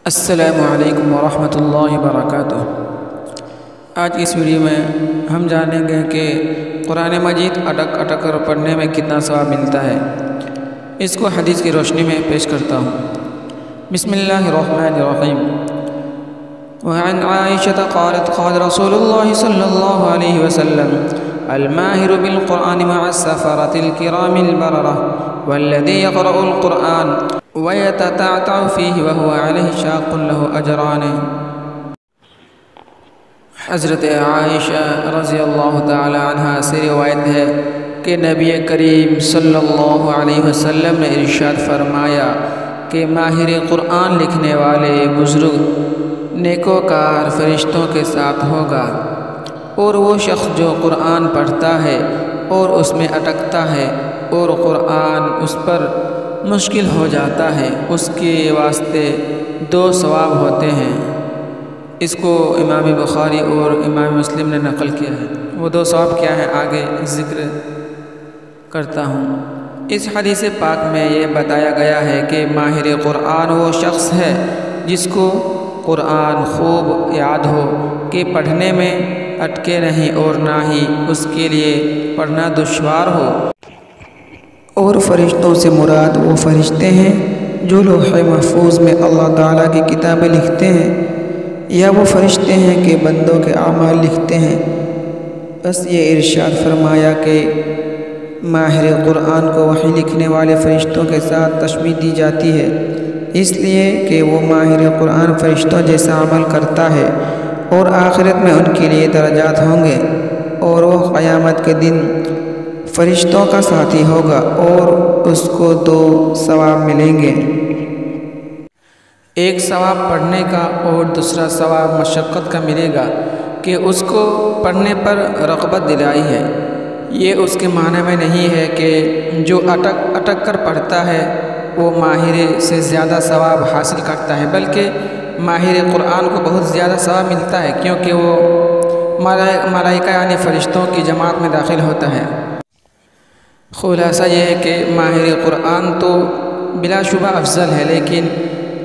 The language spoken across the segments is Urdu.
السلام علیکم ورحمۃ اللہ وبرکاتہ۔ آج اس ویڈیو میں ہم جانیں گے کہ قرآن مجید اٹک اٹک کر پڑھنے میں کتنا ثواب ملتا ہے۔ اس کو حدیث کی روشنی میں پیش کرتا ہوں۔ بسم اللہ الرحمن الرحیم۔ وعن عائشة قالت قال رسول اللہ صلی اللہ علیہ وسلم الماہر بالقرآن مع السفرة الكرام البررة والذي يقرأ القرآن ويتتعتع فيه وهو عليه شاق له أجران۔ حضرت عائشہ رضی اللہ تعالی عنہ سے روایت ہے کہ نبی کریم صلی اللہ علیہ وسلم نے ارشاد فرمایا کہ ماہر قرآن لکھنے والے بزرگ نیکوکار فرشتوں کے ساتھ ہوگا، اور وہ شخص جو قرآن پڑھتا ہے اور اس میں اٹکتا ہے اور قرآن اس پر مشکل ہو جاتا ہے، اس کے واسطے 2 ثواب ہوتے ہیں۔ اس کو امام بخاری اور امام مسلم نے نقل کیا ہے۔ وہ 2 ثواب کیا ہیں آگے ذکر کرتا ہوں۔ اس حدیث پاک میں یہ بتایا گیا ہے کہ ماہر قرآن وہ شخص ہے جس کو قرآن خوب یاد ہو کہ پڑھنے میں اٹکے نہیں اور نہ ہی اس کے لیے پڑھنا دشوار ہو، اور فرشتوں سے مراد وہ فرشتے ہیں جو لوح محفوظ میں اللہ تعالیٰ کی کتابیں لکھتے ہیں، یا وہ فرشتے ہیں کہ بندوں کے اعمال لکھتے ہیں۔ بس یہ ارشاد فرمایا کہ ماہر قرآن کو وحی لکھنے والے فرشتوں کے ساتھ تشبیہ دی جاتی ہے، اس لیے کہ وہ ماہر قرآن فرشتوں جیسا عمل کرتا ہے، اور آخرت میں ان کے لیے درجات ہوں گے، اور وہ قیامت کے دن فرشتوں کا ساتھی ہوگا اور اس کو 2 ثواب ملیں گے، ایک ثواب پڑھنے کا اور دوسرا ثواب مشقت کا ملے گا کہ اس کو پڑھنے پر رغبت دلائی ہے۔ یہ اس کے معنی میں نہیں ہے کہ جو اٹک اٹک کر پڑھتا ہے وہ ماہر سے زیادہ ثواب حاصل کرتا ہے، بلکہ ماہر قرآن کو بہت زیادہ ثواب ملتا ہے کیونکہ وہ ملائکہ یعنی فرشتوں کی جماعت میں داخل ہوتا ہے۔ خلاصہ یہ ہے کہ ماہر قرآن تو بلا شبہ افضل ہے، لیکن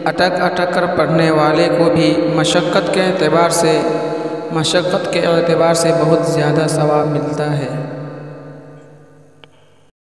اٹک اٹک کر پڑھنے والے کو بھی مشقت کے اعتبار سے بہت زیادہ ثواب ملتا ہے۔